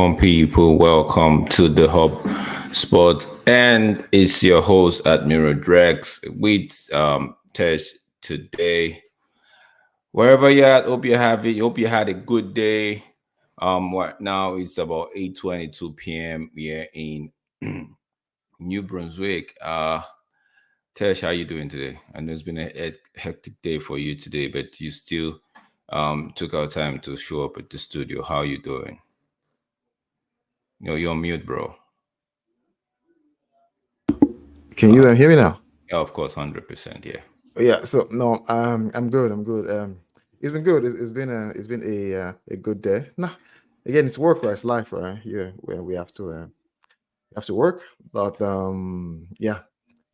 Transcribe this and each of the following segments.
Welcome, people. Welcome to the Hub Sport, and it's your host, Admiral Drex, with Tesh today. Wherever you're at, hope you had a good day. Right now it's about 8:22 p.m. here in New Brunswick. Tesh, how you doing today? I know it's been a hectic day for you today, but you still took our time to show up at the studio. How you doing? You're on mute, bro. Can you hear me now? Yeah, of course, 100%. Yeah. Yeah. So no, I'm good. I'm good. It's been good. It's been a good day. Nah, again, it's work, right? It's life, right? Yeah, where we have to work, but yeah,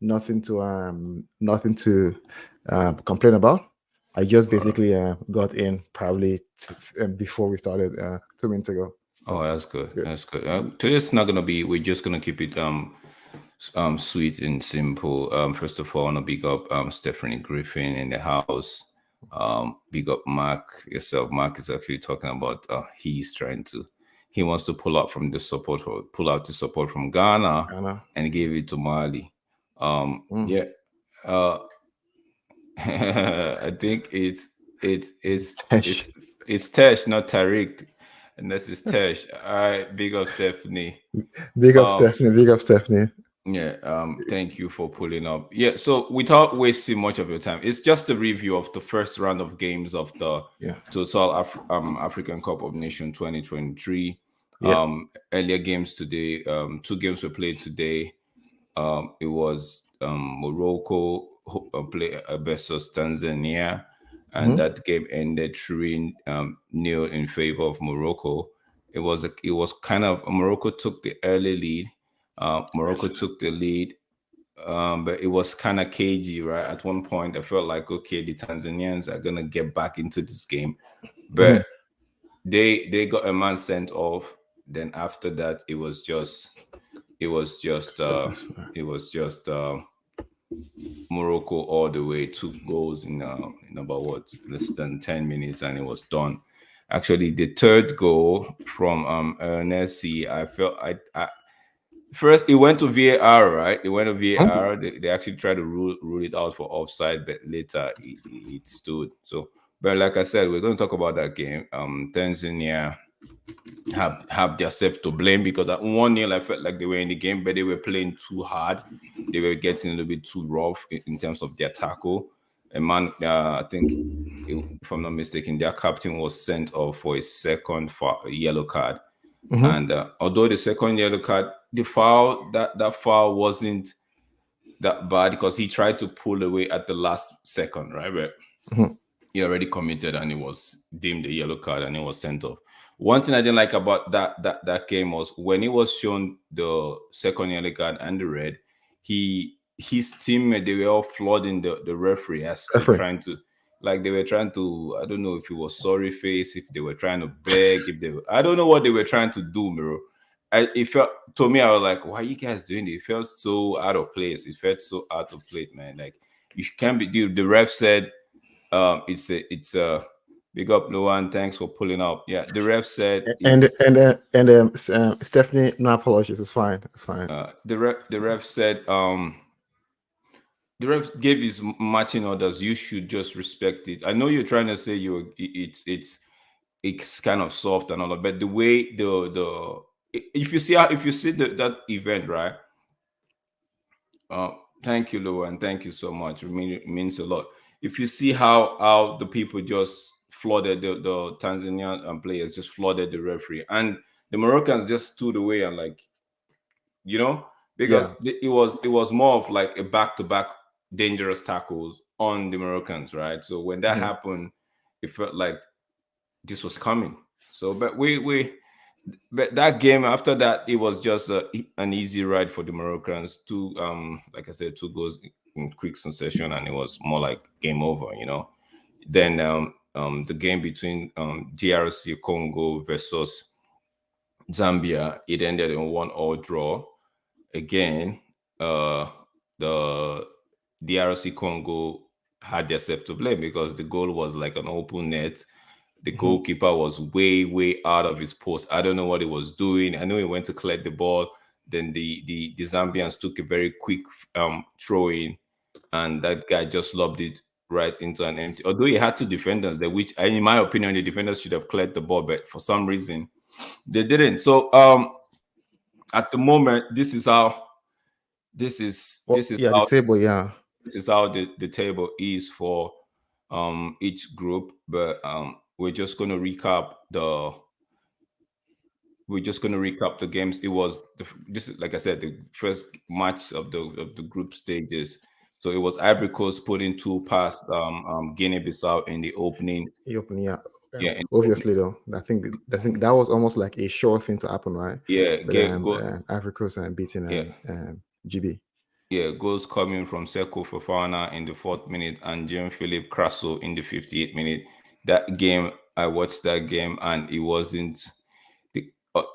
nothing to complain about. I just basically got in probably before we started 2 minutes ago. Oh, So that's good. it's good. That's good. Today's not gonna be. We're just gonna keep it sweet and simple. First of all, I wanna big up Stephanie Griffin in the house. Big up Mark yourself. Mark is actually talking about he wants to pull out the support from Ghana I know. and give it to Mali. Mm. Yeah. Uh, I think it's it's Tesh. it's it's Tesh, not Tariq. And this is Tesh. All right, big up Stephanie. Big up Um, Stephanie. Big up Stephanie. yeah, thank you for pulling up. Yeah, so without wasting much of your time, it's just a review of the first round of games of the Yeah. African Cup of Nations 2023. Yeah. Earlier games today, two games were played today. It was Morocco versus Tanzania, and Hmm. that game ended 3-0 in favor of Morocco. It was kind of Morocco took the early lead. Morocco took the lead, but it was kind of cagey, right? At one point, I felt like okay, the Tanzanians are gonna get back into this game, Hmm. but they got a man sent off. Then after that, it was just uh, it was just Morocco all the way, 2 goals in about what less than 10 minutes, and it was done. Actually, the third goal from Ernest, I felt I first it went to VAR, right? It went to VAR. They actually tried to rule it out for offside, but later it stood. So, but like I said, we're going to talk about that game. Tanzania have themselves to blame because at 1-0 I felt like they were in the game, but they were playing too hard. They were getting a little bit too rough in terms of their tackle. And man, I think if I'm not mistaken, their captain was sent off for a second yellow card. Hmm. And although the second yellow card, the foul that foul wasn't that bad because he tried to pull away at the last second, right? But Hmm. he already committed and it was deemed a yellow card and it was sent off. One thing I didn't like about that game was when he was shown the second yellow card and the red, his teammate they were all flooding the referee as to Referee. trying to like they were trying to I don't know if it was sorry face, if they were trying to beg, if they were, I don't know what they were trying to do, Miro. It felt to me I was like, why are you guys doing it? It felt so out of place. It felt so out of place, man. Like you can't be the ref said it's a big up Luan. Thanks for pulling up. Yeah, the ref said And it's Stephanie, no apologies. It's fine. It's fine. the ref said the ref gave his matching orders. You should just respect it. I know you're trying to say it's kind of soft and all that, but the way if you see that event, right? Uh, Thank you, Luan. Thank you so much. It means a lot. If you see how the people just flooded the Tanzanian players, just flooded the referee, and the Moroccans just stood away and like you know Yeah. because it was more of like a back to back dangerous tackles on the Moroccans, right? So when that Hmm. happened, it felt like this was coming. So, but that game after that, it was just an easy ride for the Moroccans. Like I said, 2 goals in quick succession, and it was more like game over. Then the game between DRC Congo versus Zambia, it ended in 1-all draw. Again, the DRC Congo had themselves to blame because the goal was like an open net. The goalkeeper was way out of his post. I don't know what he was doing. I know he went to collect the ball. Then the Zambians took a very quick throw in, and that guy just lobbed it right into an empty. Although he had two defenders there, which in my opinion the defenders should have cleared the ball, but for some reason they didn't. So at the moment, this is how the table, yeah. This is how the table is for each group, but we're just going to recap the games. It was this is, like I said, the first match of the group stages. So it was Ivory Coast putting 2 past Guinea-Bissau in the opening. Yeah, obviously though, I think that was almost like a sure thing to happen, right? Yeah, Ivory Coast and beating GB. Yeah, goals coming from Seko Fofana in the 4th minute and Jean-Philippe Crasso in the 58th minute. That game, I watched that game, and it wasn't.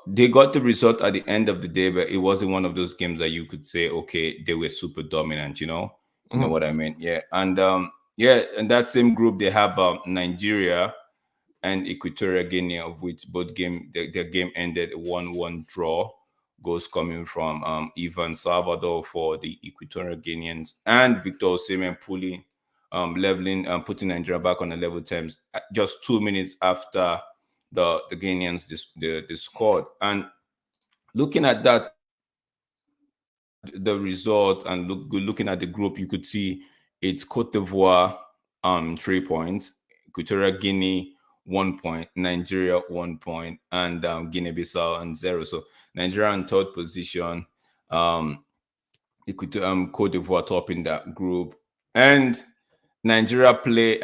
They got the result at the end of the day, but it wasn't one of those games that you could say, okay, they were super dominant. You know what I mean? Yeah, and in that same group they have Nigeria and Equatorial Guinea, of which both their game ended 1-1 draw. Goals coming from Ivan Salvador for the Equatorial Guineans and Victor Osimhen leveling, putting Nigeria back on the level terms just 2 minutes after the Guineans they scored. And looking at that, the result, and looking at the group, you could see it's Cote d'Ivoire 3 points, Equatorial Guinea 1 point, Nigeria 1 point, and Guinea-Bissau and 0. So Nigeria in 3rd position, Cote d'Ivoire top in that group, and Nigeria play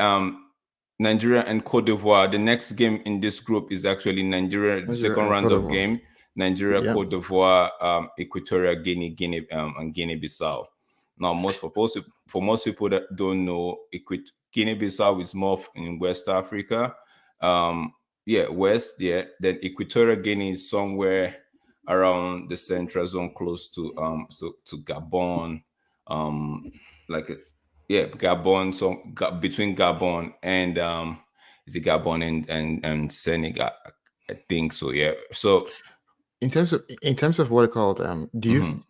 Nigeria and Cote d'Ivoire. The next game in this group is actually Nigeria, the second round of game. Nigeria, Cote d'Ivoire, Equatorial Guinea, and Guinea-Bissau. Now, for most people that don't know, Guinea-Bissau is more in West Africa. West. Then Equatorial Guinea is somewhere around the central zone, close to Gabon, Gabon. So between Gabon and is it Gabon and Senegal? I think so. Yeah. So in terms of what it called, do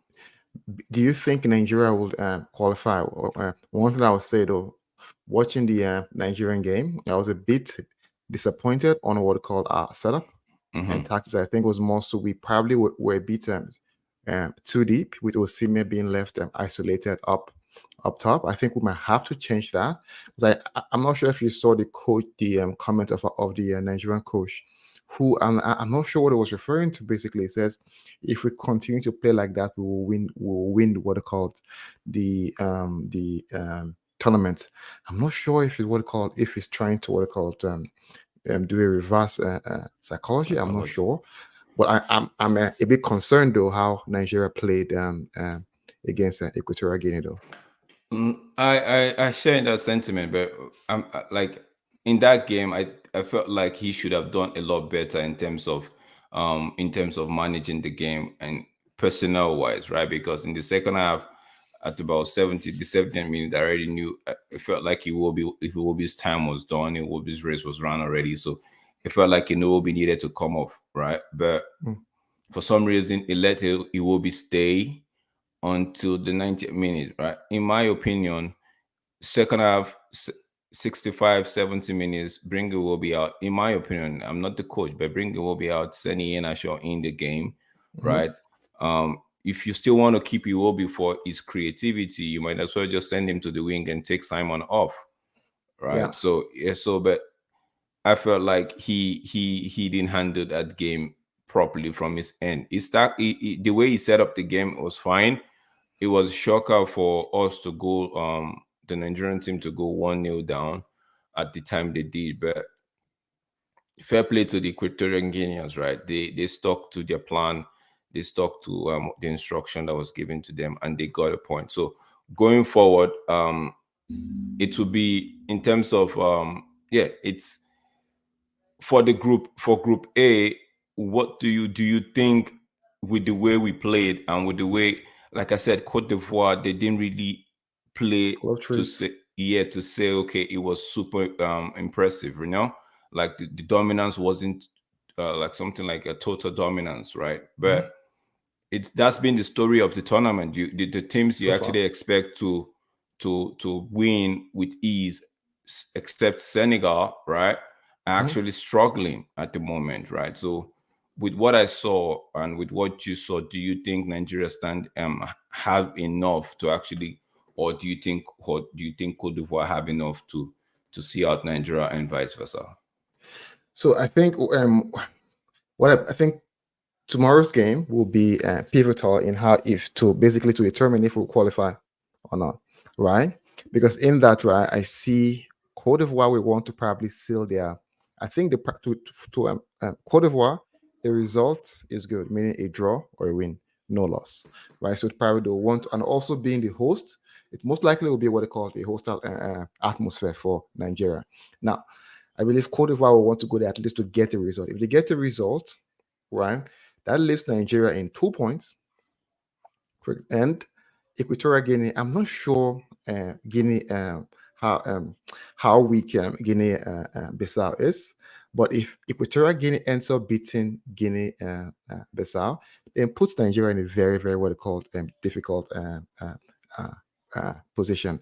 you think Nigeria will qualify? One thing I would say though, watching the Nigerian game, I was a bit disappointed on what it called our setup and tactics. I think it was more so we probably were beaten too deep, with Osimhen being left isolated up top. I think we might have to change that, because I'm not sure if you saw the comment of the Nigerian coach, who I'm not sure what it was referring to. Basically, it says if we continue to play like that, we will win what it called the tournament. I'm not sure if it's trying to do a reverse psychology. I'm not sure, but I'm a bit concerned though how Nigeria played against Equatorial Guinea though. I share that sentiment, but I'm like, in that game, I felt like he should have done a lot better in terms of managing the game and personnel wise, right? Because in the second half, at about the 70th minute, I already knew. It felt like Iwobi's time was done. Iwobi's race was run already, so it felt like Iwobi needed to come off, right? But for some reason, it let Iwobi stay until the 90th minute, right? In my opinion, second half, 65, 70 minutes, bring Iwobi out. In my opinion, I'm not the coach, but bring Iwobi out, send Iheanacho in the game, right? If you still want to keep Iwobi for his creativity, you might as well just send him to the wing and take Simon off, right? Yeah. But I felt like he didn't handle that game properly from his end. The way he set up the game was fine. It was a shocker for us to go, the Nigerian team to go 1-0 down at the time they did. But fair play to the Equatorial Guineans, right? They stuck to their plan. They stuck to the instruction that was given to them, and they got a point. So going forward, it will be in terms of it's for Group A. What do you think, with the way we played and with the way, like I said, Cote d'Ivoire, they didn't really play to say okay, it was super impressive, you know? like the dominance wasn't like something like a total dominance, right? But that's been the story of the tournament. The teams you So far. actually expect to win with ease, except Senegal, right, are actually struggling at the moment, right? So with what I saw and with what you saw, do you think Nigeria have enough to actually, or do you think Cote d'Ivoire have enough to see out Nigeria and vice versa? So I think I think tomorrow's game will be pivotal in how if to basically to determine if we qualify or not, right? Because in that, right, I see Cote d'Ivoire will want to probably seal their. I think to Cote d'Ivoire, a result is good, meaning a draw or a win, no loss, right? So probably they'll want and also being the host, it most likely will be what they call a hostile atmosphere for Nigeria. Now, I believe Cote d'Ivoire will want to go there at least to get a result. If they get a result, right, that leaves Nigeria in 2 points. And Equatorial Guinea, I'm not sure Guinea how weak Guinea Bissau is, but if Equatorial Guinea ends up beating Guinea Bissau, then puts Nigeria in a very, very what they call difficult position.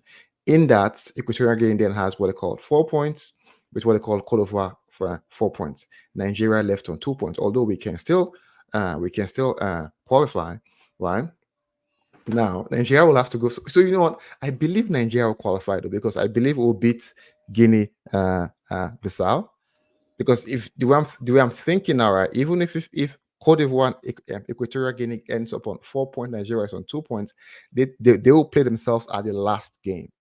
In that, Equatorial Guinea then has what they call 4 points, with what they call Cote d'Ivoire for 4 points. Nigeria left on 2 points, although we can still qualify, right? Now, Nigeria will have to go. So you know what? I believe Nigeria will qualify though, because I believe it will beat Guinea Bissau. Because if the way I'm thinking now, right, even if Cote d'Ivoire Equatorial Guinea ends up on 4 points, Nigeria is on 2 points, they will play themselves at the last game,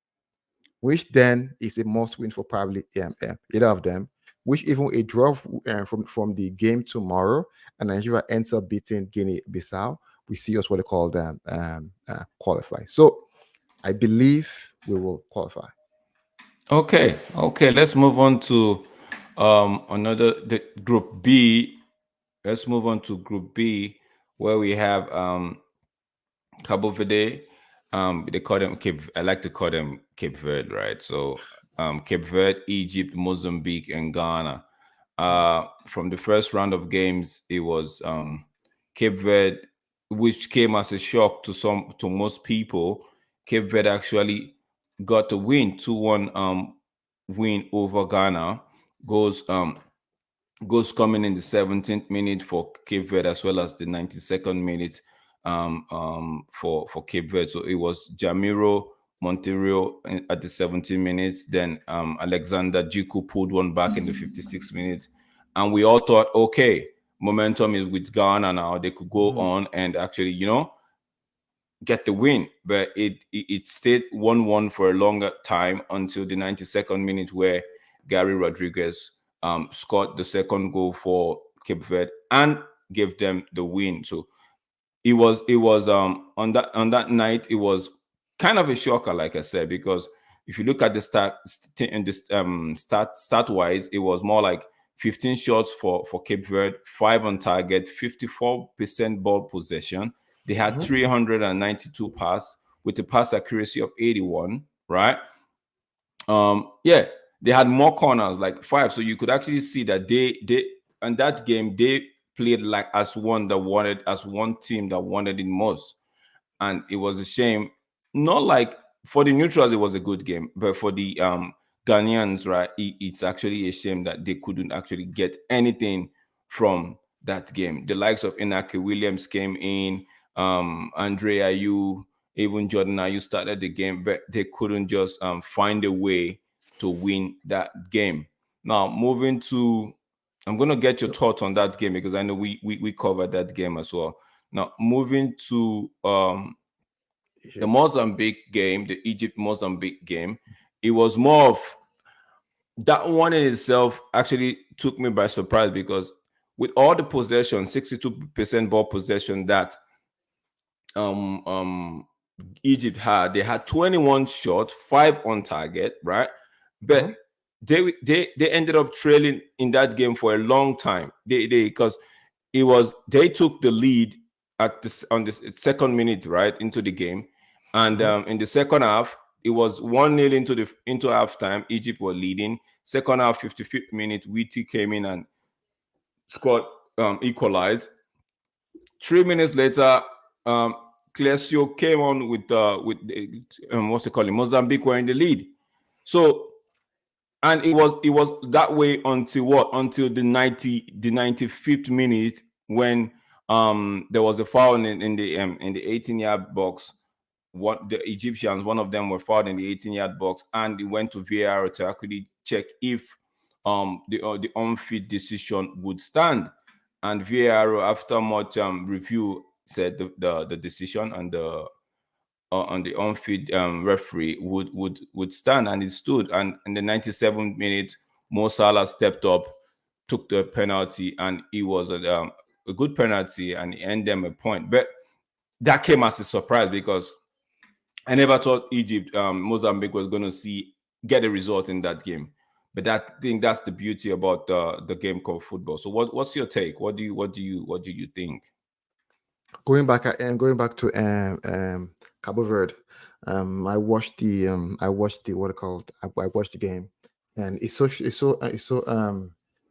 which then is a must win for probably either of them. Which even a draw from the game tomorrow, and Nigeria ends up beating Guinea Bissau, we see us what they call them qualify. So I believe we will qualify. Okay. Let's move on to the Group B. Let's move on to Group B, where we have Cabo Verde. They call them Cape. I like to call them Cape Verde, right? So Cape Verde, Egypt, Mozambique, and Ghana. From the first round of games, it was Cape Verde, which came as a shock to most people. Cape Verde actually got a win, 2-1 win over Ghana. Goals coming in the 17th minute for Cape Verde, as well as the 92nd minute for Cape Verde. So it was Jamiro Monteiro at the 17 minutes. Then Alexander Djiku pulled one back in the 56 minutes. And we all thought, okay, momentum is with Ghana now. They could go on and actually, get the win. But it stayed 1-1 for a longer time until the 92nd minute, where Gary Rodriguez scored the second goal for Cape Verde and gave them the win. So it was on that night, it was kind of a shocker, like I said, because if you look at the stat wise, it was more like 15 shots for Cape Verde, 5 on target, 54% ball possession. They had 392 passes with a pass accuracy of 81, right? Yeah, they had more corners, like 5. So you could actually see that they in that game they played like as one team that wanted it most. And it was a shame. Not like for the neutrals, it was a good game, but for the Ghanaians, right, it's actually a shame that they couldn't actually get anything from that game. The likes of Inaki Williams came in, Andre Ayew, even Jordan Ayew started the game, but they couldn't just find a way to win that game. Now, moving to, I'm going to get your thoughts on that game, because I know we covered that game as well. Now, moving to the Mozambique game, the Egypt-Mozambique game, it was more of, that one in itself actually took me by surprise, because with all the possession, 62% ball possession that Egypt had, they had 21 shots, 5 on target, right? But they ended up trailing in that game for a long time. Because they took the lead on the second minute, right, into the game. And in the second half, it was 1-0 into halftime. Egypt were leading. Second half, 55th minute, Wheaty came in and scored, equalized. 3 minutes later, Clesio came on with what's it called? Mozambique were in the lead. So, and it was that way until what? Until the 95th minute, when there was a foul in the 18-yard box. What the Egyptians, one of them were fouled in the 18-yard box, and they went to VAR to actually check if the on-field decision would stand. And VAR, after much review, said the decision and the on the on-field referee would stand, and it stood. And in the 97th minute, Mo Salah stepped up, took the penalty, and it was a good penalty, and he earned them a point. But that came as a surprise because I never thought Egypt, Mozambique was going to get a result in that game. But I think that's the beauty about the game called football. So what's your take? What do you think? Going back to Cabo Verde, I watched the what it called. I watched the game, and it's so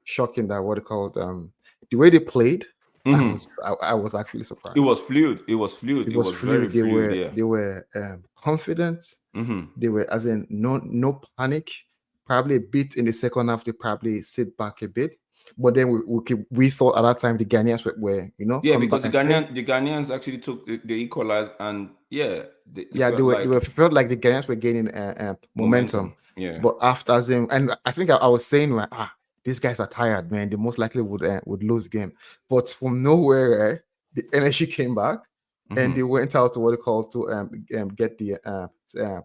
shocking that what it called the way they played. I was actually surprised. It was fluid. It was fluid. It was very They fluid. were Yeah. they were confident. They were, as in, no panic. Probably a bit in the second half, they probably sit back a bit. But then we thought at that time the Ghanaians were Yeah, coming because back. the Ghanaians actually took the equalized, and they felt like the Ghanaians were gaining momentum. Yeah. But after, and I think I was saying, right, these guys are tired, man. They most likely would lose the game. But from nowhere, the energy came back, and they went out to what they call to get the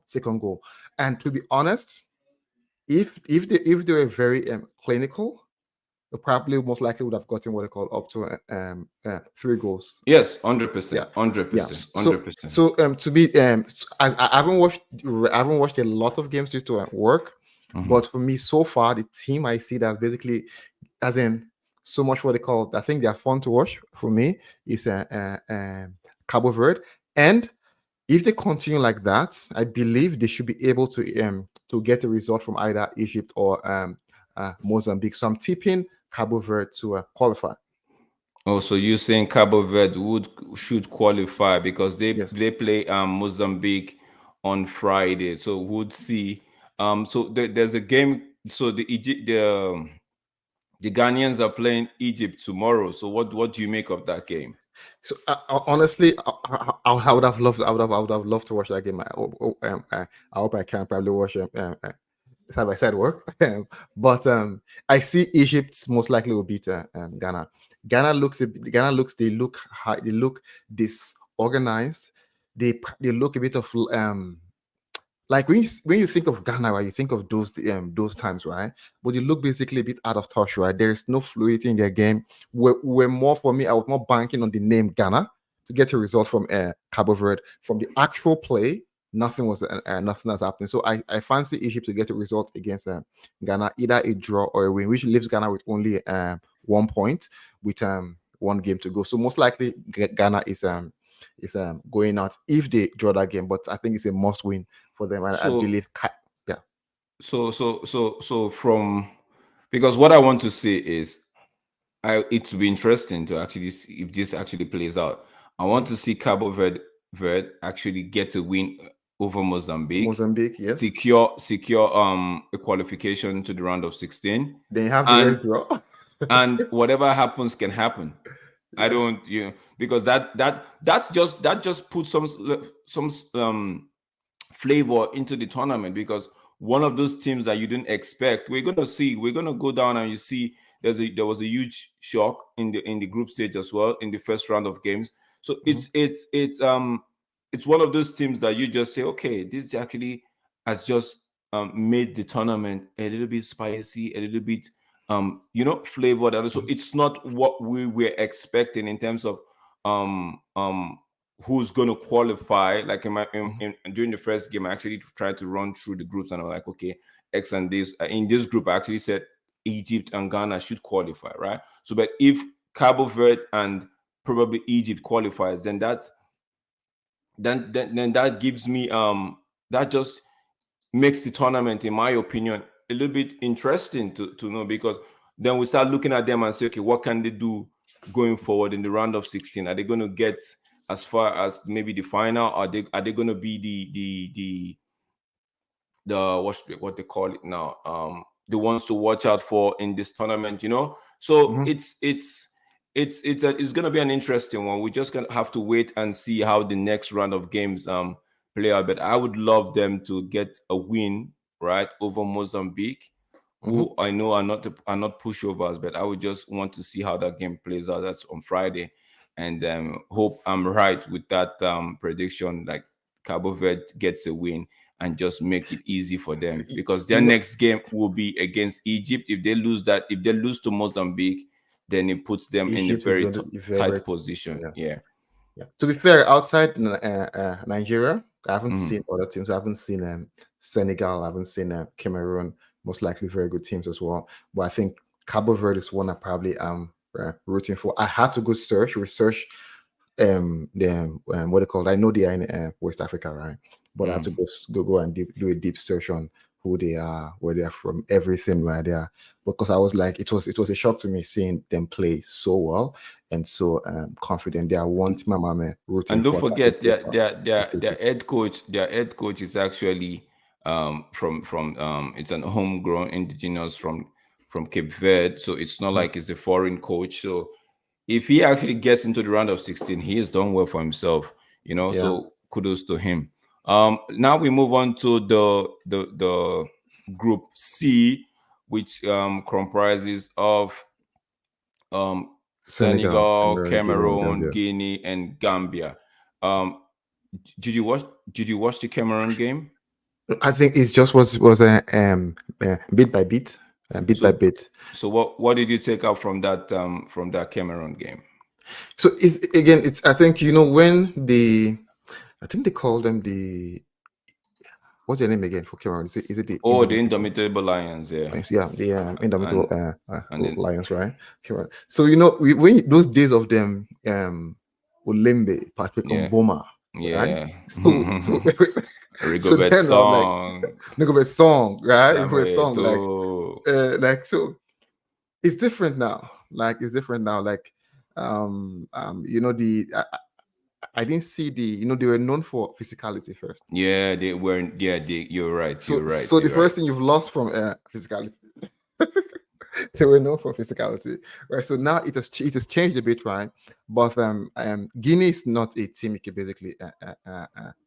second goal. And to be honest, if they were very clinical, they probably most likely would have gotten what they call up to 3 goals. Yes, 100%. Yeah. 100%. Yeah. 100%. So to be I haven't watched a lot of games due to work, but for me so far, the team I see that's basically, as in, so much what they call, I think they are fun to watch for me, is Cabo Verde. And if they continue like that, I believe they should be able to get a result from either Egypt or Mozambique. So I'm tipping Cabo Verde to qualify. Oh, so you're saying Cabo Verde should qualify because they Yes. they play Mozambique on Friday. So we'll see. So there's a game. So the Ghanaians are playing Egypt tomorrow. So what do you make of that game? So honestly, I would have loved. I would have loved to watch that game. I hope I can probably watch side by side work. But I see Egypt most likely will beat Ghana. Ghana looks they look high, they look disorganized. They look a bit of like when you think of Ghana, right, you think of those times, right? But you look basically a bit out of touch, right? There's no fluidity in their game. We're more, for me, I was more banking on the name Ghana to get a result from Cabo Verde. From the actual play, nothing was happening. So I fancy Egypt to get a result against Ghana, either a draw or a win, which leaves Ghana with only 1 point with 1 game to go. So most likely Ghana is going out if they draw that game, but I think it's a must win for them. And I believe, yeah. So from, because what I want to say is, it will be interesting to actually see if this actually plays out. I want to see Cabo Verde actually get a win over Mozambique, yes, secure a qualification to the round of 16. They have the first draw. And whatever happens can happen. Yeah. I don't, because that just puts some flavor into the tournament, because one of those teams that you didn't expect, we're gonna go down, and you see there was a huge shock in the group stage as well in the first round of games. So it's one of those teams that you just say, okay, this actually has just made the tournament a little bit spicy, a little bit flavored, and so it's not what we were expecting in terms of who's going to qualify. Like during the first game, I actually tried to run through the groups, and I'm like, okay, X and this. In this group, I actually said Egypt and Ghana should qualify, right? So, but if Cabo Verde and probably Egypt qualifies, then that gives me that just makes the tournament, in my opinion, a little bit interesting to know, because then we start looking at them and say, okay, what can they do going forward in the round of 16? Are they going to get as far as maybe the final? Are they going to be the what they call it now, the ones to watch out for in this tournament, So Mhm. it's going to be an interesting one. We just gonna have to wait and see how the next round of games play out. But I would love them to get a win right over Mozambique, who I know are not pushovers, but I would just want to see how that game plays out. That's on Friday, and hope I'm right with that prediction. Like Cabo Verde gets a win and just make it easy for them, because their next game will be against Egypt. If they lose to Mozambique, then it puts them in a Egypt is very going to be tight position. yeah. Yeah. To be fair, outside Nigeria, I haven't Mhm. seen other teams. I haven't seen Senegal. I haven't seen Cameroon. Most likely, very good teams as well. But I think Cabo Verde is one I probably am rooting for. I had to go research what they call. I know they are in West Africa, right? But I had to go and do a deep search on who they are, where they are from, everything right there. Because I was like, it was a shock to me seeing them play so well and so confident. They are one team I'm rooting And don't for. forget their head coach. Their head coach is actually from it's an homegrown indigenous from Cape Verde. So it's not like it's a foreign coach. So if he actually gets into the round of 16, he has done well for himself. Yeah. So kudos to him. Now we move on to the group C, which comprises of Senegal, Cameroon, Guinea, and Gambia. Did you watch the Cameroon game? I think it just was bit by bit, by bit. So what did you take out from that Cameroon game? So it's I think when I think they call them what's their name again for Cameroon? Is it the the Indomitable Lions? Yeah, yeah, the Indomitable Lions, right? Cameroon. So when those days of them, Olembe, Patrick Mboma, yeah. right? So Rigobert then I'm like, Song, Rigobert Song, right? Samuel Rigobert Song, Eto'o. like so. It's different now. Like it's different now. Like I didn't see they were known for physicality first. Yeah, they were. Yeah, you're right. So You're right. So the first thing you've lost from physicality. They were known for physicality, right? So now it has changed a bit, right? But Guinea is not a team you can basically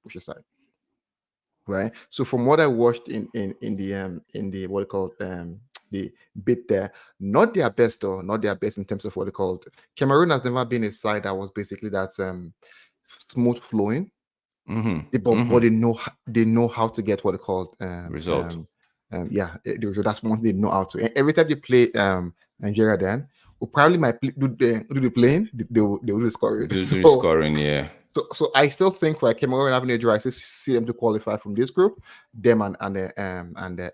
push aside, right? So from what I watched in the what they call the bit there, not their best though, not their best in terms of what they called. Cameroon has never been a side that was basically that smooth flowing. But they know how to get what they call result. That's one thing they know how to. And every time they play Nigeria, then we probably might do the playing. They will do the scoring. Scoring, yeah. So I still think Cameroon having a draw, I still see them to qualify from this group, them and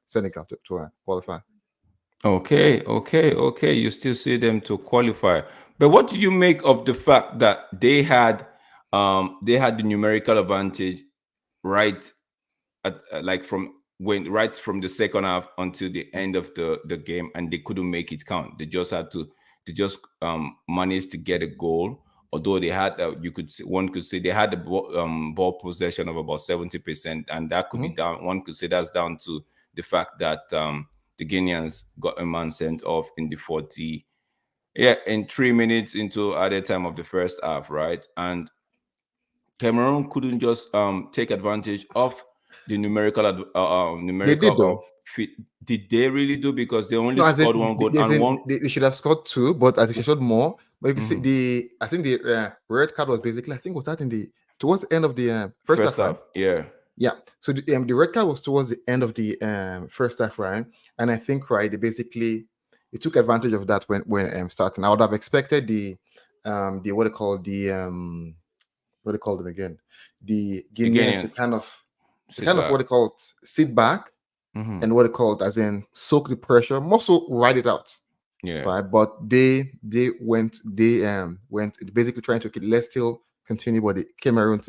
Senegal to qualify. Okay. You still see them to qualify, but what do you make of the fact that they had the numerical advantage right at right from the second half until the end of the game, and they couldn't make it count? They just had to manage to get a goal. Although they had, one could say they had the ball possession of about 70%, and that could be down. One could say that's down to the fact that the Guineans got a man sent off in the 3 minutes into added time of the first half, right? And Cameroon couldn't just take advantage of the numerical They did though. fit. Did they really do? Because they only scored one goal and one. They should have scored two, but I think they showed more. But you can see I think the red card was basically, I think was that towards the end of the first half. Right? Yeah. So the red card was towards the end of the first half, right? And I think they took advantage of that when starting. I would have expected the what they call what they call them again, the Guineans to kind of what they call sit back and what they call as in soak the pressure, more so ride it out. Yeah. Right. But they went basically trying to let's still continue, but the Cameroon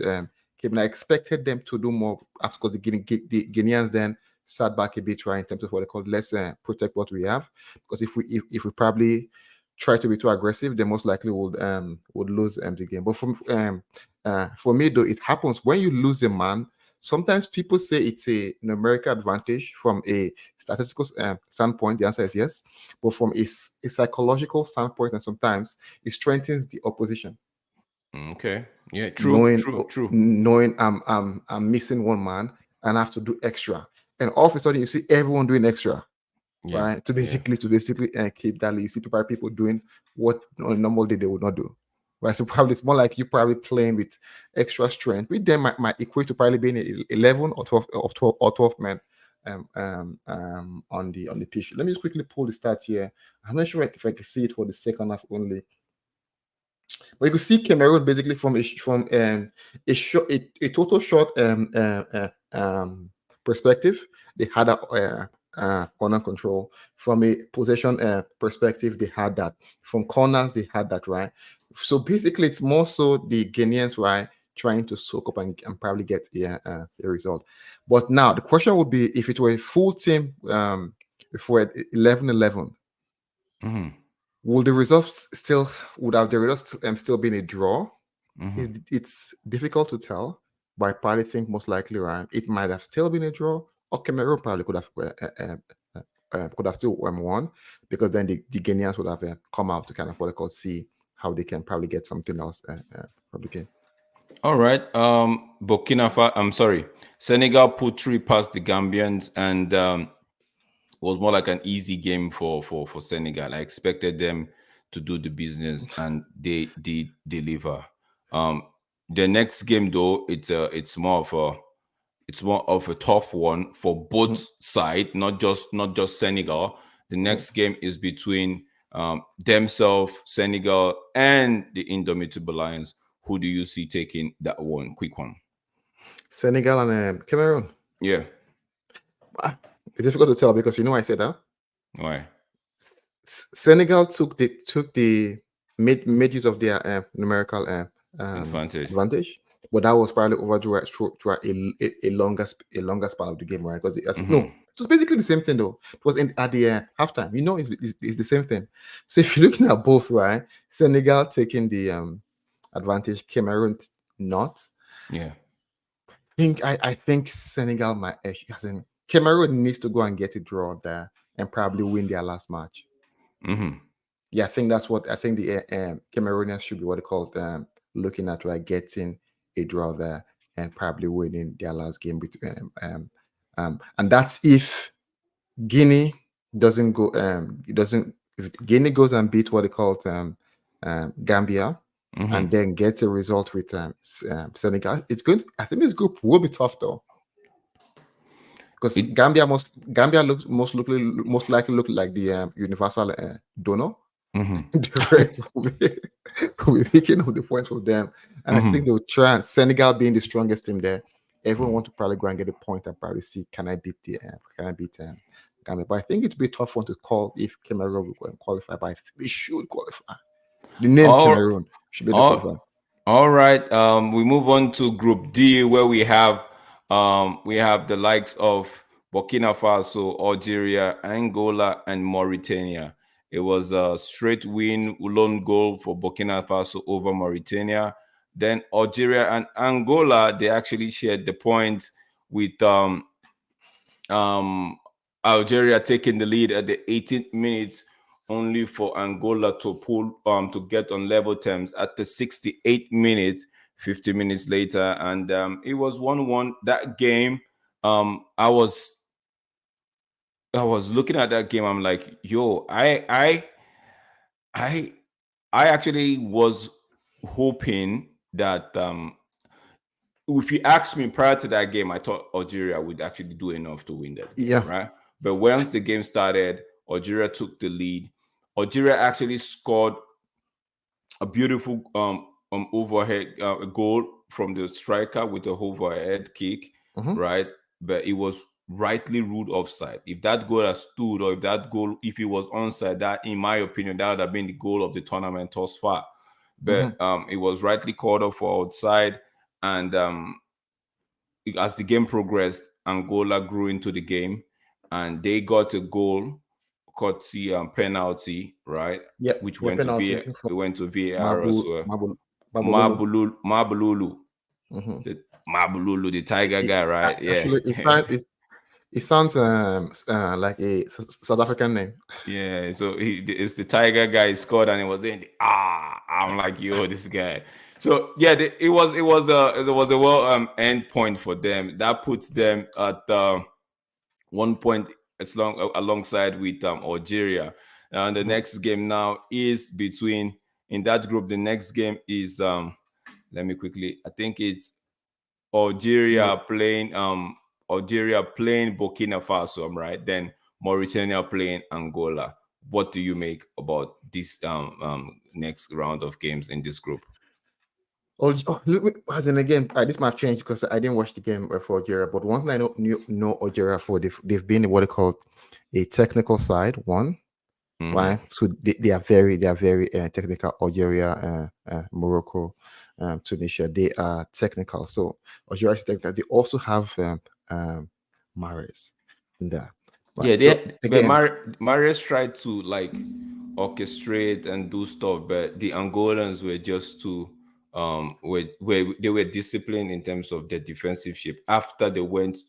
Kevin, I expected them to do more because the Guineans then sat back a bit, right, in terms of what they call let's protect what we have. Because if we probably try to be too aggressive, they most likely would lose the game. But for me though, it happens when you lose a man. Sometimes people say it's a numerical advantage from a statistical standpoint. The answer is yes, but from a psychological standpoint, and sometimes it strengthens the opposition. Okay. Yeah. True. True. Knowing I'm missing one man and I have to do extra, and all of a sudden you see everyone doing extra, Yeah. right? To basically keep that. You see people doing what on a normal day they would not do. Right, so probably it's more like you probably playing with extra strength. With them might equate to probably being 11 or 12 men on the pitch. Let me just quickly pull the stats here. I'm not sure if I can see it for the second half only. But you can see Cameroon basically from a total shot perspective, they had corner control. From a possession perspective, they had that. From corners, they had that, right? So basically, it's more so the Guineans, right, trying to soak up and probably get a result. But now the question would be, if it were a full team, if we're 11-11, would the results still still been a draw? It's difficult to tell, but I probably think most likely, right, it might have still been a draw, or Cameroon probably could have still won, because then the Guineans would have come out to kind of what I call see how they can probably get something else from the game. All right. I'm sorry. Senegal put 3 past the Gambians, and was more like an easy game for Senegal. I expected them to do the business, and they did deliver. The next game though, it's more of a tough one for both sides, not just Senegal. The next game is between themselves, Senegal, and the Indomitable Lions. Who do you see taking that one? Quick one. Senegal and Cameroon. Yeah. It's difficult to tell because I said that. Why? Senegal took the mid use of their numerical advantage, but that was probably over throughout a longer span of the game, right? Because no, it was basically the same thing though. It was at the halftime. It's the same thing. So if you're looking at both, right, Senegal taking the advantage, Cameroon not. Yeah. I think Senegal might. Cameroon needs to go and get a draw there and probably win their last match. Yeah, I think that's what I think the Cameroonians should be what they call looking at, right, getting a draw there and probably winning their last game between and that's if Guinea doesn't go if Guinea goes and beat what they call Gambia and then gets a result with Senegal. I think this group will be tough though. Because Gambia looks most likely look like the universal donor. The rest will be picking up the points for them, and I think they'll try. And Senegal being the strongest team there, everyone want to probably go and get a point and probably see can I beat Gambia. But I think it'll be a tough one to call if Cameroon will go and qualify. But they should qualify. The name Cameroon should be qualified. All right. We move on to Group D, where we have the likes of Burkina Faso, Algeria, Angola, and Mauritania. It was a straight win, lone goal for Burkina Faso over Mauritania. Then Algeria and Angola, they actually shared the point with Algeria taking the lead at the 18th minute, only for Angola to pull to get on level terms at the 68th minute. 50 minutes later, and it was 1-1. That game, I was looking at that game. I'm like, yo, I actually was hoping that if you asked me prior to that game, I thought Algeria would actually do enough to win that game, right? But once the game started, Algeria took the lead. Algeria actually scored a beautiful overhead goal from the striker with a overhead kick, right? But it was rightly ruled offside. If that goal had stood, or if it was onside, that, in my opinion, that would have been the goal of the tournament thus far. But it was rightly called off for outside, and as the game progressed, Angola grew into the game, and they got a goal, courtesy penalty, right? Yeah, Which yeah, went to penalty. I VAR. think It from went to VAR as well. Mabulolo. Mabululu, Hmm. the Mabululu, the Tiger guy, right? Yeah. Actually, it sounds like a South African name. Yeah, so it's the Tiger guy scored, and it was in the I'm like, yo, this guy. So yeah, it was a well end point for them. That puts them at 1 point. It's alongside with Algeria. And the Mhm. next game now is between in that group. The next game is let me quickly. I think it's Mar- Algeria playing Burkina Faso, right? Then Mauritania playing Angola. What do you make about this next round of games in this group? Look, as in again, this might change because I didn't watch the game for Algeria. But one thing I know Algeria for, they've been what they call a technical side. One, right? So they are very technical. Algeria, Morocco, Tunisia, they are technical. So Algeria is technical. They also have Mahrez in there, Yeah, right? So but again, Marius tried to like orchestrate and do stuff, but the Angolans were just too where they were disciplined in terms of their defensive shape. After they went,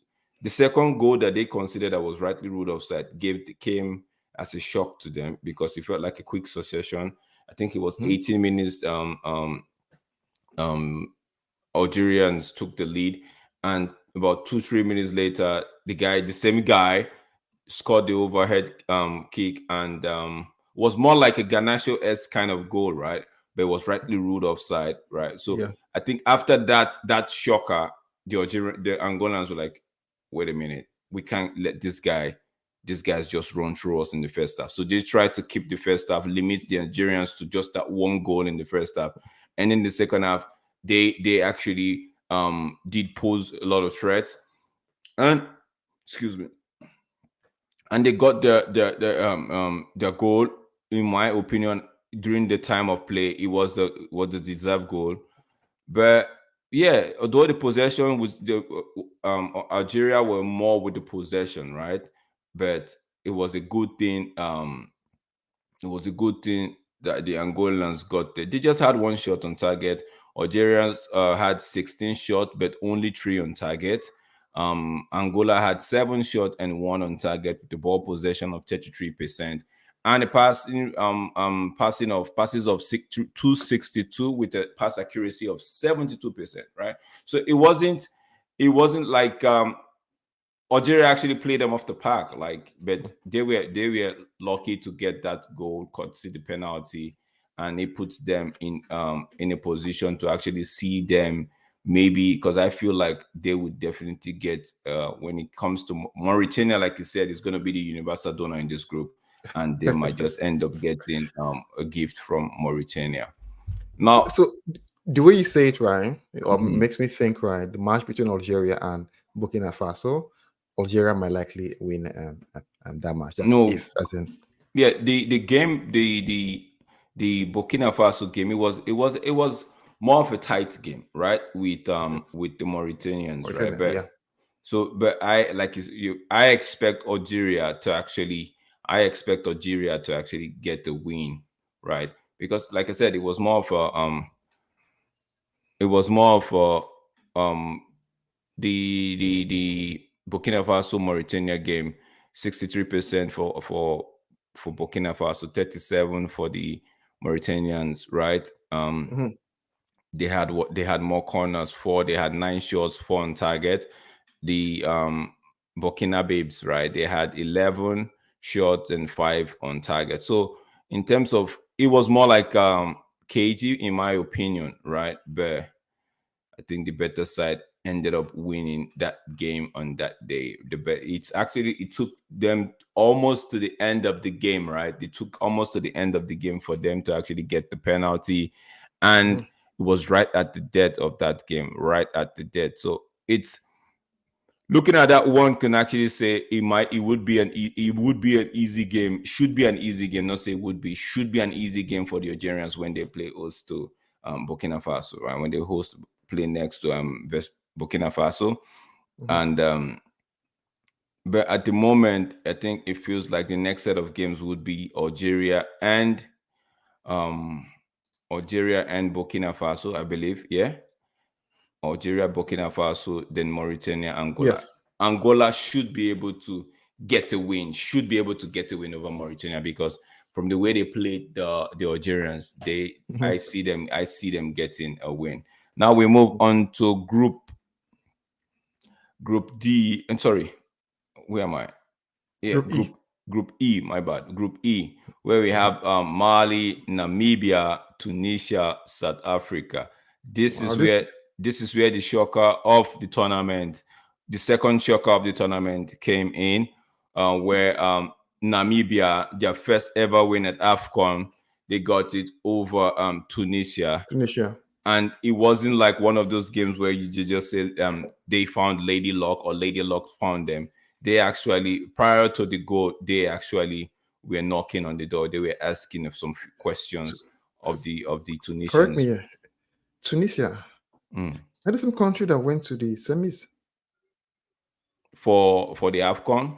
the second goal that they considered that was rightly ruled offside came as a shock to them because it felt like a quick succession. I think it was mhm, 18 minutes. Um, Algerians took the lead, and about 2-3 minutes later, the same guy, scored the overhead kick, and was more like a Garnacho-esque kind of goal, right? But it was rightly ruled offside, right? So yeah, I think after that shocker, the Angolans were like, "Wait a minute, we can't let these guys just run through us in the first half." So they tried to keep the first half, limit the Nigerians to just that one goal in the first half, and in the second half, they actually did pose a lot of threats, and excuse me, and they got their goal. In my opinion, during the time of play, it was the deserved goal. But yeah, although the possession was the Algeria were more with the possession, right? But it was a good thing. It was a good thing that the Angolans got there. They just had one shot on target. Algerians had 16 shots, but only 3 on target. Angola had 7 shots and 1 on target with the ball possession of 33%. And the passes of 262 with a pass accuracy of 72%, right? So it wasn't like Algeria actually played them off the park, like, but they were lucky to get that goal, courtesy the penalty, and it puts them in a position to actually see them maybe because I feel like they would definitely get when it comes to Mauritania, like you said, is going to be the universal donor in this group, and they might just end up getting a gift from Mauritania. Now, so the way you say it, right, mhm. makes me think, right, the match between Algeria and Burkina Faso, Algeria might likely win that match. That's No, if, as in, yeah, the game, the Burkina Faso game, it was more of a tight game, right? With the Mauritanians, right? Mauritania, yeah. But I expect Algeria to actually get the win, right? Because like I said, it was more of a the Burkina Faso Mauritania game, 63% for Burkina Faso, 37 for the Mauritanians, right? Mhm. They had more corners, 4. They had 9 shots, 4 on target. The Burkina Babes, right? They had 11 shots and 5 on target. So in terms of, it was more like KG in my opinion, right? But I think the better side ended up winning that game on that day. It took them almost to the end of the game, right? It took almost to the end of the game for them to actually get the penalty, and Mhm. it was right at the death of that game, right at the death. So it's looking at that, one can actually say it would be an easy game, should be an easy game, not say would be, should be an easy game for the Algerians when they play host to Burkina Faso, right? When they play next to Burkina Faso. And but at the moment, I think it feels like the next set of games would be um Algeria and Burkina Faso, I believe. Yeah. Algeria, Burkina Faso, then Mauritania, Angola. Yes. Angola should be able to get a win, over Mauritania, because from the way they played the Algerians, Mhm. I see them getting a win. Now we move on to Group D. And sorry, where am I? Yeah, Group E. Group E, my bad. Group E, where we have Mali, Namibia, Tunisia, South Africa. This Wow, is this where the shocker of the tournament, the second shocker of the tournament came in, where Namibia, their first ever win at AFCON, they got it over Tunisia. Tunisia. And it wasn't like one of those games where you just say they found Lady Luck or Lady Luck found them. They actually, prior to the goal, they actually were knocking on the door. They were asking of some So, questions so of the correct me Tunisians. here. Tunisia. Mm. That is some country that went to the semis. For the AFCON.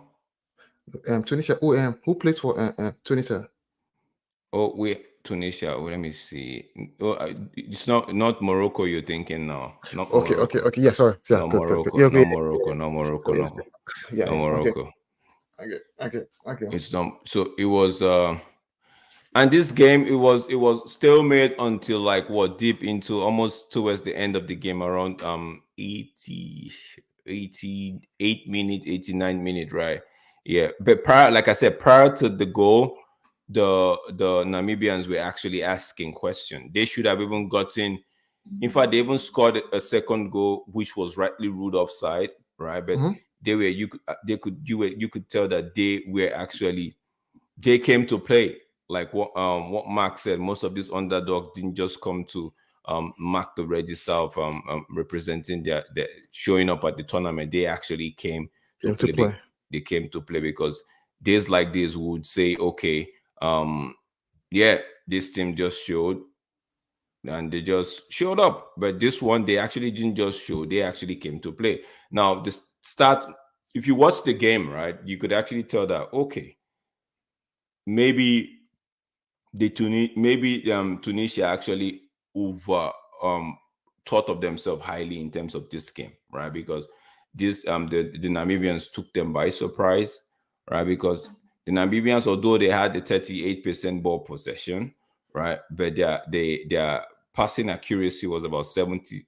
Tunisia. Who plays for Tunisia? Oh, wait, Tunisia. Let me see. Oh, it's not Morocco. You're thinking no, not Okay, okay, Morocco. okay. Yeah, sorry. Yeah, No good, good, good. Morocco. Yeah, No okay. Morocco. No Morocco. Yeah, No, yeah, no yeah. Okay, Morocco. okay, okay, okay. It's not. So it was. And this game, it was stalemate until like what, deep into almost towards the end of the game, around 88 minutes, 89 minutes, right? Yeah. But like I said, prior to the goal, the Namibians were actually asking questions. They should have even gotten, in fact, they even scored a second goal, which was rightly ruled offside, right? But Mm-hmm. you could tell that they came to play. Like what Mark said, most of these underdogs didn't just come to mark the register of representing their showing up at the tournament. They actually came to Came to play. play. They came to play because days like this would say, okay, yeah, this team just showed, and they just showed up. But this one, they actually didn't just show; they actually came to play. Now, the start. If you watch the game, right, you could actually tell that, okay, maybe Tunisia actually over thought of themselves highly in terms of this game, right? Because the Namibians took them by surprise, right? Because the Namibians, although they had the 38% ball possession, right, but their passing accuracy was about 70%.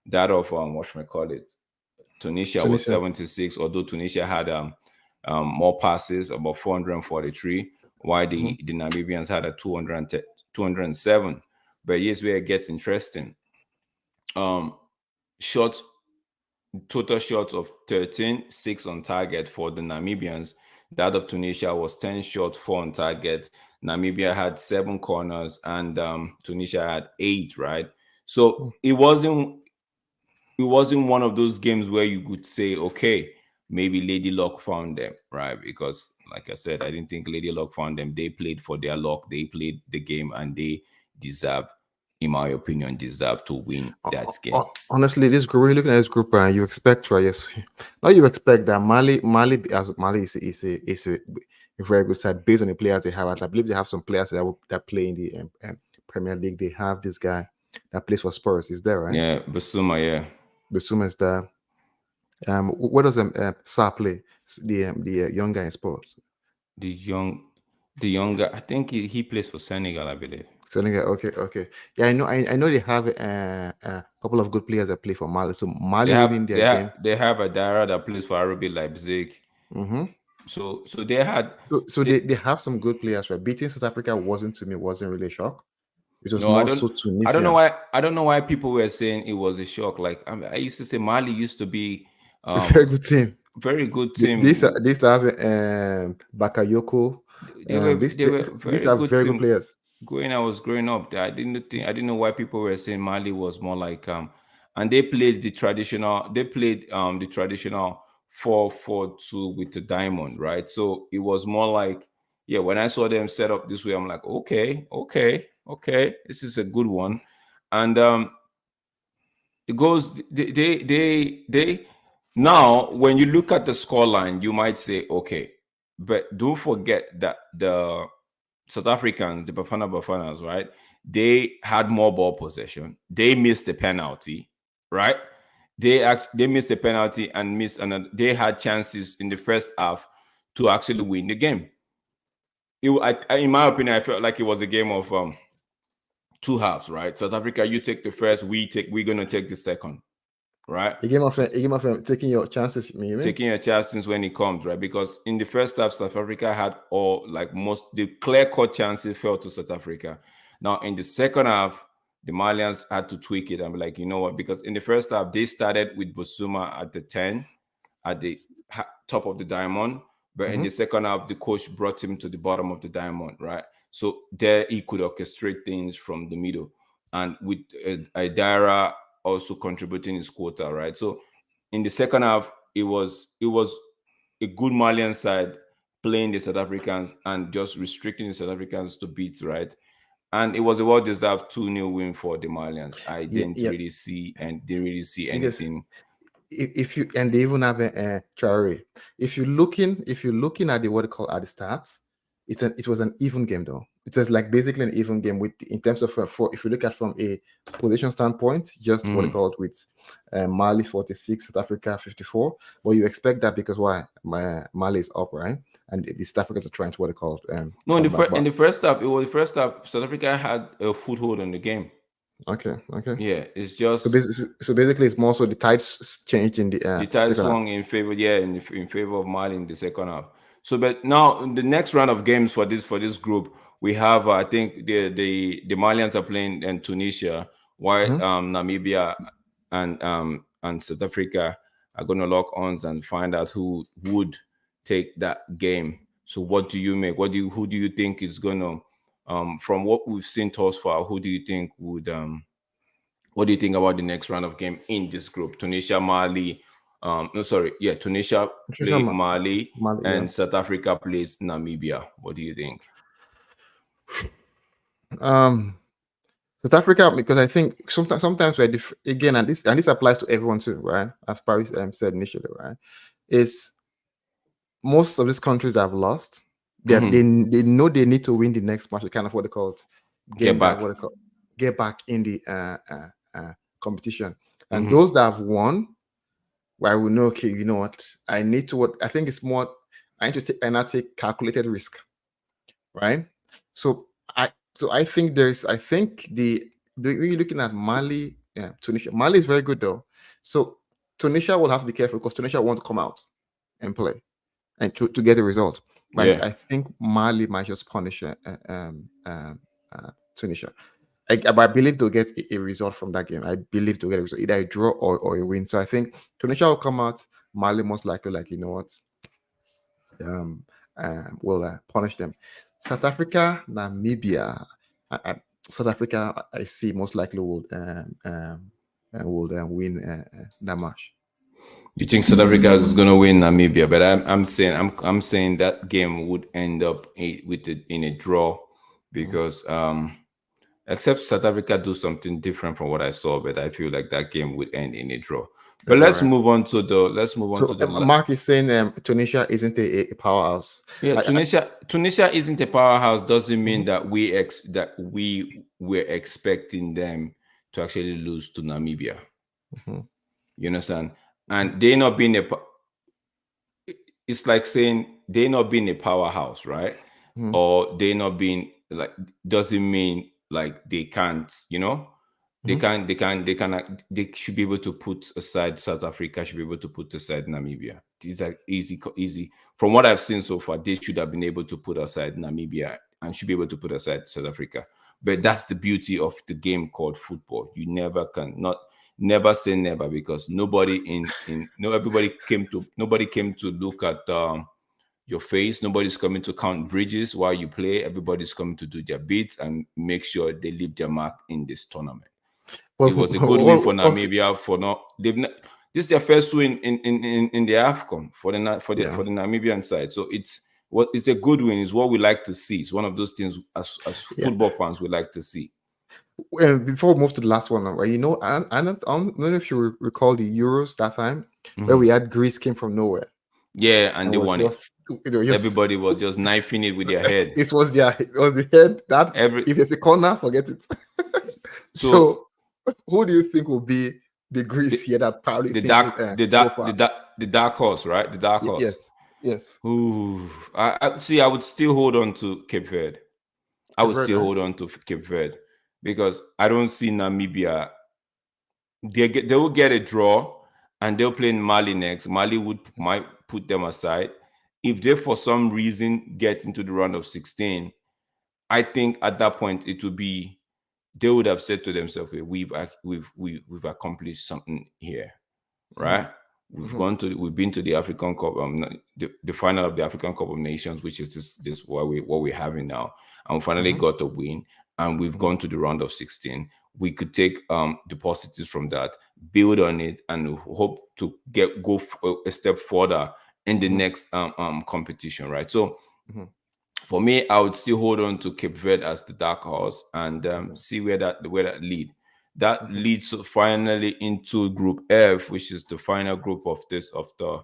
Mm-hmm. Whatchamacallit, Tunisia was Tunisia. 76, although Tunisia had more passes, about 443, while Mm-hmm. the Namibians had a 207. But here's where it gets interesting. Um, shots, total shots of 13, 6 on target for the Namibians. That of Tunisia was 10 shots, 4 on target. Namibia had 7 corners, and Tunisia had 8, right? So it wasn't one of those games where you could say, okay, maybe Lady Luck found them, right? Because, like I said, I didn't think Lady Luck found them. They played for their luck. They played the game, and they deserve, in my opinion, to win that game. Honestly, this group, when you're looking at this group, you expect, right? Yes, now you expect that Mali is a very good side based on the players they have. I believe they have some players that play in the Premier League. They have this guy that plays for Spurs. Is there, right? Yeah, Basuma, yeah. Basuma is there. Where does Sa play? The young guy in sports. The younger, I think he plays for Senegal, I believe. Senegal. Okay, okay. Yeah, I know they have a couple of good players that play for Mali. So They Mali have winning they their have game. they have a Dara that plays for RB Leipzig. Mm-hmm. So they had So they, they have some good players, right? Beating South Africa wasn't really a shock. It was no, more so Tunisia. I don't know why people were saying it was a shock. Like, I used to say Mali used to be A very good team. very good They used team. to, they used to have Bakayoko. They were These very are good very good team. players. I was growing up, I didn't know why people were saying Mali was more like and they played the traditional 4-4-2 with the diamond, right? So it was more like, yeah, when I saw them set up this way, I'm like, okay, this is a good one. And it goes. They. Now, when you look at the scoreline, you might say, okay, but don't forget that the South Africans, the Bafanas, right? They had more ball possession. They missed the penalty, right? They missed the penalty and missed another. They had chances in the first half to actually win the game. In my opinion, I felt like it was a game of two halves, right? South Africa, you take the first, we're gonna take the second, right? A game of taking your chances, maybe. Taking your chances when it comes, right? Because in the first half, South Africa had the clear-cut chances fell to South Africa. Now in the second half, the Malians had to tweak it. I'm like, you know what? Because in the first half, they started with Bosuma at the 10, at the top of the diamond. But in the second half, the coach brought him to the bottom of the diamond, right? So there he could orchestrate things from the middle. And with Idaira also contributing his quota, right? So in the second half, it was a good Malian side playing the South Africans and just restricting the South Africans to beats, right? And it was a well-deserved 2-0 win for the Malians. I didn't really see anything. If you and they even have a Traore. If you're looking at the what they call at the stats, it was an even game though. It was like basically an even game with in terms of if you look at from a position standpoint, just what they call it with Mali 46, South Africa 54. But you expect that because why Mali is up, right? And the South Africans are trying to what they call it. No, in the first half, South Africa had a foothold on the game. Okay. Yeah, it's just so basically it's more so the tides changed in the tides swung in favor, in favor of Mali in the second half. So, but now in the next round of games for this group, we have I think the Malians are playing in Tunisia, while Namibia and South Africa are going to lock arms and find out who would take that game. So, what do you make? Who do you think is going to from what we've seen thus far? Who do you think would what do you think about the next round of game in this group? Tunisia, Mali. Tunisia play Mali and South Africa plays Namibia. What do you think? South Africa, because I think sometimes we're again, and this applies to everyone too, right? As Paris said initially, right? Is most of these countries that have lost, they know they need to win the next match. Kind of what they call it, get back in the competition. And those that have won, where we know, okay, you know what, I need to. I think it's more. I need to take calculated risk, right? So I think when you're looking at Mali, Tunisia. Mali is very good though. So Tunisia will have to be careful because Tunisia wants to come out and play and to get a result. But I think Mali might just punish Tunisia. I believe they'll get a result from that game. I believe they'll get a result, either a draw or a win. So I think Tunisia will come out. Mali most likely, like, you know what, will punish them. South Africa, Namibia. South Africa, I see most likely will win that match. You think South Africa is going to win Namibia? But I'm saying that game would end up in a draw because except South Africa do something different from what I saw, but I feel like that game would end in a draw. But let's move on to the. Mark is saying Tunisia isn't a powerhouse. Yeah, Tunisia isn't a powerhouse. Doesn't mean that we were expecting them to actually lose to Namibia. You understand? And they not being it's like saying they not being a powerhouse, right? Or they not being like doesn't mean like they can't, you know. They should be able to put aside South Africa, should be able to put aside Namibia. These are easy. From what I've seen so far, they should have been able to put aside Namibia and should be able to put aside South Africa. But that's the beauty of the game called football. You never say never, because nobody came to look at your face. Nobody's coming to count bridges while you play. Everybody's coming to do their bits and make sure they leave their mark in this tournament. It was a good win for Namibia. This is their first win in the AFCON for the Namibian side. So it's a good win. It's what we like to see. It's one of those things as football fans we like to see. And before we move to the last one, you know, I don't know if you recall the Euros that time where we had Greece came from nowhere Yeah, and and they was won it. just, just Everybody was just knifing it with their head. it was the head that Every if there's a corner, forget it. so So, who do you think will be the Greece the, here that probably the think will dark the go dark the far? dark the dark horse, right? The dark horse. Yes, yes. Ooh, I see. I would still hold on to Cape Verde. I Cape would Verde, still right? hold on to Cape Verde because I don't see Namibia. They will get a draw and they'll play in Mali next. Mali might put them aside. If they for some reason get into the round of 16, I think at that point it would be they would have said to themselves, okay, we've accomplished something here, right? We've been to the African Cup, the final of the African Cup of Nations, which is this what we're having now, and we finally got a win, and we've gone to the round of 16. We could take the positives from that, build on it, and hope to go a step further in the next competition, right? So for me, I would still hold on to Cape Verde as the dark horse and see where that lead. That leads finally into Group F, which is the final group of the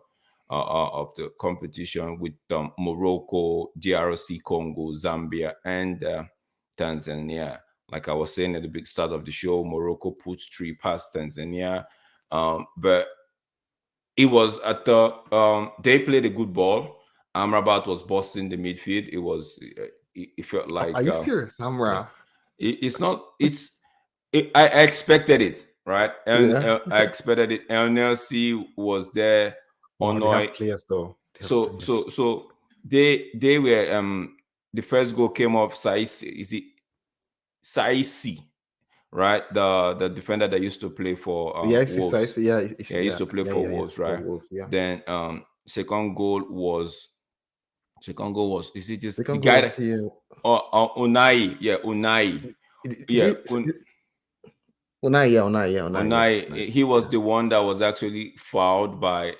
competition with Morocco, DRC Congo, Zambia, and Tanzania. Like I was saying at the big start of the show, Morocco puts 3 past Tanzania, but it was at the they played a good ball. Amrabat was bossing the midfield. It felt Are like you serious, yeah. Amra? It's not. I expected it, right? And Yeah. I expected it. LNLC was there. Oh, they have Onoi. players though. They have So players. so so they were the first goal came off Saisi. Is it Saisi? Right, the defender that used to play for Yeah, Wolves. yeah, Yeah, he used to play for yeah. Wolves, For right? Wolves, yeah. Then second goal was is it just the Second guy goal was that here. Unai? Yeah, Unai. Is Yeah, it Unai? Yeah, Unai. Yeah, Unai. Yeah, Unai. Unai. He was the one that was actually fouled by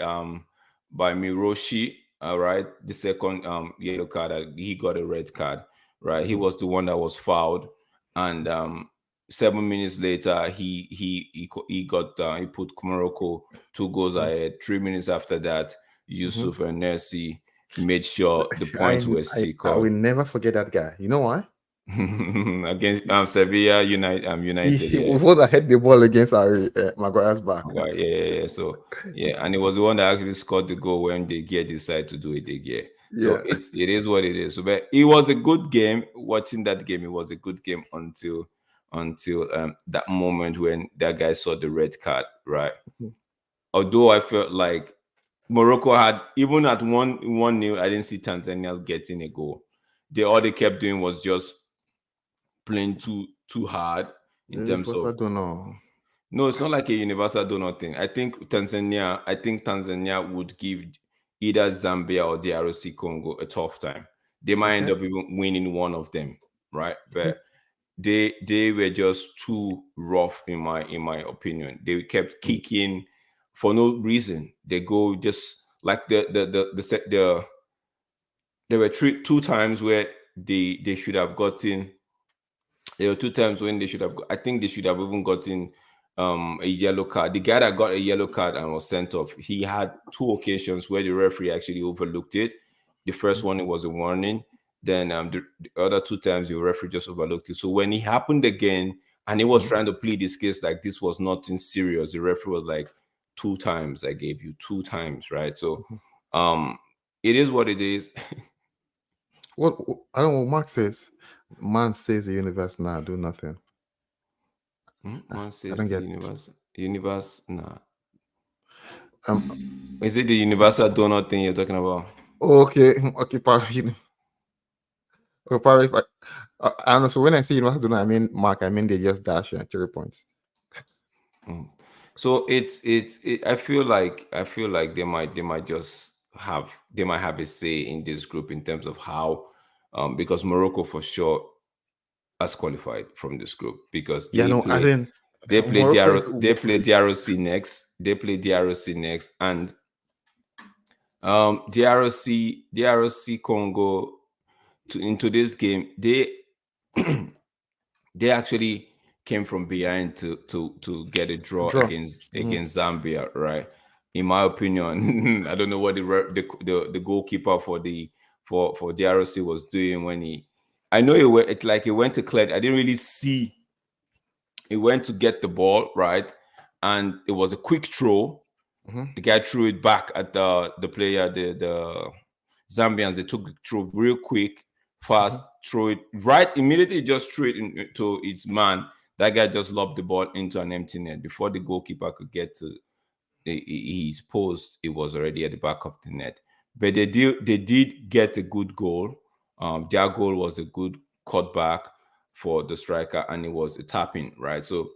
Miroshi. All right, the second yellow card. He got a red card. Right, he was the one that was fouled, and 7 minutes later, he got he put Morocco 2 goals ahead. 3 minutes after that, Yusuf and Nersi made sure the points were I will secured never forget that guy. You know why? against Sevilla United. He Yeah. was ahead the ball against our Maguire's back. Right, yeah. So yeah, and it was the one that actually scored the goal when they decide to do it again. So Yeah. it is what it is. So, but it was a good game. Watching that game, it was a good game until that moment when that guy saw the red card. Right. Although I felt like Morocco had even at 1-0, I didn't see Tanzania getting a goal. All they kept doing was just playing too hard in terms I of. don't know. No, it's not like a universal donor thing. I think Tanzania would give either Zambia or DRC Congo a tough time. They might end up even winning one of them, right? But they were just too rough in my opinion. They kept kicking for no reason. They go just like there were two times where they should have gotten. There were 2 times when they should have. I think they should have even gotten a yellow card. The guy that got a yellow card and was sent off, he had 2 occasions where the referee actually overlooked it. The first one, it was a warning. Then the other 2 times, the referee just overlooked it. So when it happened again, and he was trying to plead his case like this was nothing serious, the referee was like, 2 times I gave you, 2 times, right? So it is what it is. What I don't know what Mark says. Man says the universe now do nothing. Man says I don't the get universe, nah. Is it the universal donut thing you're talking about? okay, Parry. Parry. I don't know. So when I say universal do not, I mean Mark. I mean they just dash 3 points. So I feel like they might have a say in this group in terms of how because Morocco for sure has qualified from this group because Yeah, no, I didn't. they play Morocco is DRC next. They play DRC next, and DRC Congo in today's game they they actually came from behind to get a draw Draw. against Zambia, right? In my opinion, I don't know what the goalkeeper for DRC was doing when I know it went to clear. I didn't really see. He went to get the ball, right, and it was a quick throw. The guy threw it back at the player, the Zambians. They took the throw real quick, fast, throw it right immediately, just threw it into its man. That guy just lobbed the ball into an empty net before the goalkeeper could get to his post. It was already at the back of the net. But they did get a good goal. Their goal was a good cutback for the striker, and it was a tapping, right? So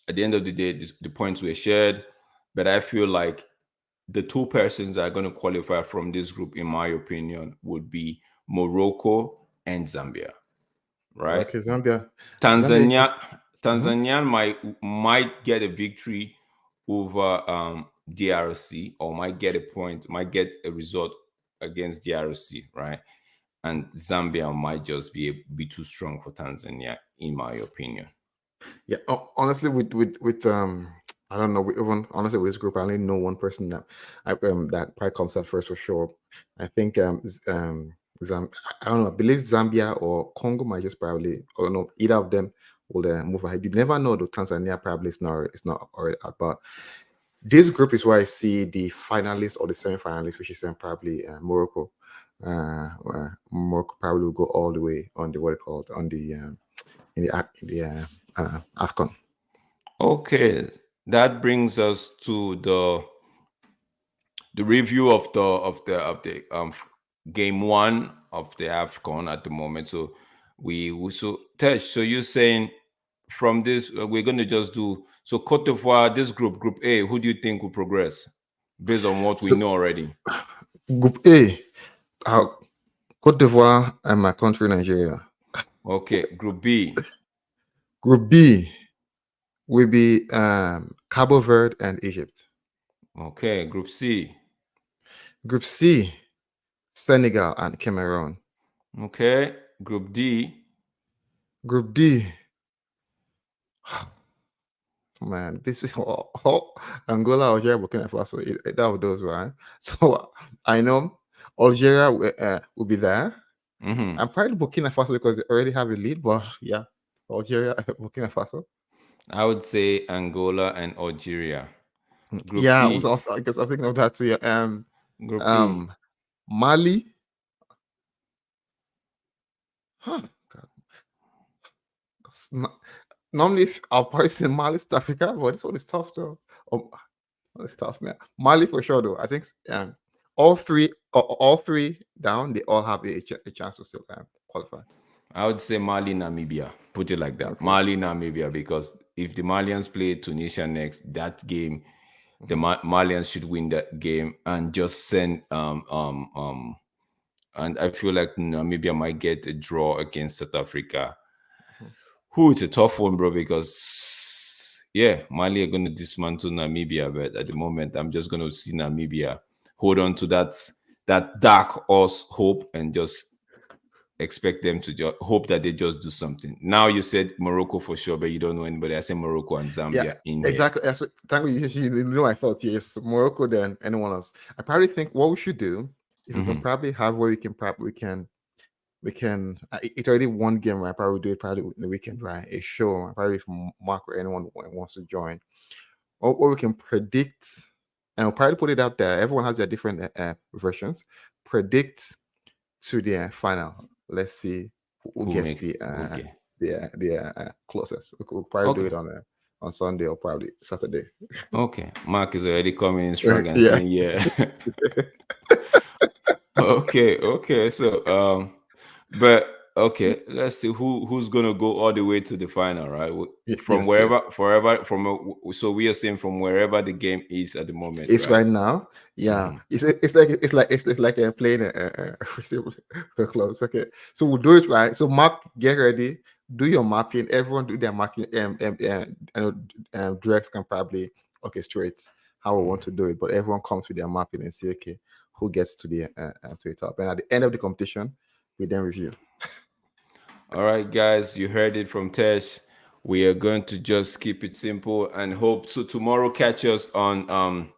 at the end of the day, the points were shared. But I feel like the two persons that are going to qualify from this group, in my opinion, would be Morocco and Zambia, right? Okay, Zambia. Tanzania might get a victory over DRC, or might get a result against DRC, right? And Zambia might just be too strong for Tanzania, in my opinion. Yeah, honestly, with I don't know. Even honestly, with this group, I only know one person that that probably comes out first for sure. I think I don't know. I believe Zambia or Congo might just probably, or no, either of them will move ahead. You never know. Though Tanzania probably is not already out, but this group is where I see the finalists or the semi-finalists, which is probably Morocco. Morocco probably will go all the way on the in the AFCON. Okay, that brings us to the review of the game one of the AFCON at the moment. So Tesh, so you're saying from this we're going to just do so Cote d'Ivoire, this group A, who do you think will progress based on what we know already? Group A, Cote d'Ivoire and my country, Nigeria. Okay, Group B. Group B will be Cabo Verde and Egypt. Okay, Group C. Group C, Senegal and Cameroon. Okay, Group D. Group D, man, this is Angola, Algeria, Burkina Faso. That of those, right? So I know Algeria will be there. I'm probably Burkina Faso because they already have a lead, but yeah, Algeria, Burkina Faso. I would say Angola and Algeria. Group yeah, E. I guess I'm thinking of that too. Yeah. Group E. Mali. Huh. God. Normally, I'll probably say Mali, South Africa, but this one is tough though. It's tough, man. Mali for sure though. I think all three down, they all have a chance to still qualify. I would say Mali, Namibia. Put it like that. Okay. Mali, Namibia, because if the Malians play Tunisia next, that game, the Malians should win that game and just send and I feel like Namibia might get a draw against South Africa. It's a tough one, bro, because yeah, Mali are going to dismantle Namibia, but at the moment, I'm just going to see Namibia hold on to that dark horse hope and just expect them to just hope that they just do something. Now you said Morocco for sure, but you don't know anybody. I said Morocco and Zambia in exactly. That's what, thank you know I thought yes, Morocco than anyone else. I probably think what we should do is we can probably have where we can it's already one game, right? Probably do it probably in the weekend, right? A show, probably if Mark or anyone wants to join. Or we can predict, and we'll probably put it out there. Everyone has their different versions. Predict to the final. Let's see who gets the closest. We'll probably do it on Sunday or probably Saturday. Okay, Mark is already coming in strong and saying yeah. Okay. So but okay, let's see who's gonna go all the way to the final, right? From so we are saying from wherever the game is at the moment. It's right now. Yeah, it's like playing a close. Okay, so we'll do it right. So Mark, get ready. Do your mapping. Everyone do their mapping. Drex can probably orchestrate how we want to do it, but everyone comes with their mapping and see okay who gets to the top. And at the end of the competition, we then review. All right, guys, you heard it from Tesh. We are going to just keep it simple and hope so. Tomorrow, catch us on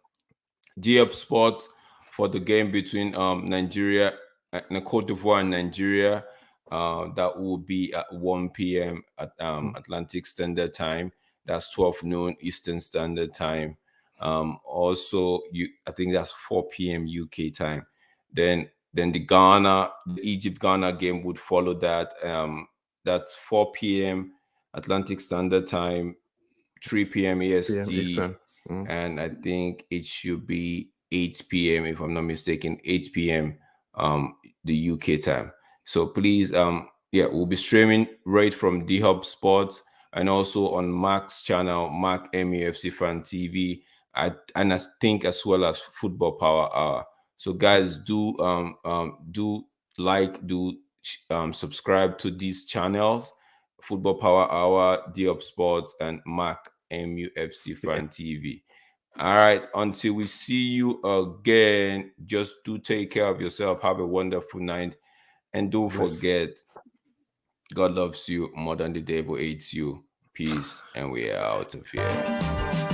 G-Up Sports for the game between Nigeria and Cote d'Ivoire and Nigeria. That will be at 1 p.m. at Atlantic Standard Time. That's 12 noon Eastern Standard Time. Also, I think that's 4 p.m. UK time. Then the Egypt Ghana game would follow that. That's 4 p.m. Atlantic Standard Time, 3 p.m. PM EST, Eastern. Mm. and I think it should be 8 p.m. if I'm not mistaken, 8 p.m. The UK time. So please, we'll be streaming right from D Hub Sports and also on Mark's channel, Mark MUFC Fan TV, and I think as well as Football Power Hour. So guys, do like, subscribe to these channels, Football Power Hour, D Hub Sports, and Mark MUFC Fan TV. All right, until we see you again, just do take care of yourself. Have a wonderful night. And don't forget, God loves you more than the devil hates you. Peace, and we are out of here.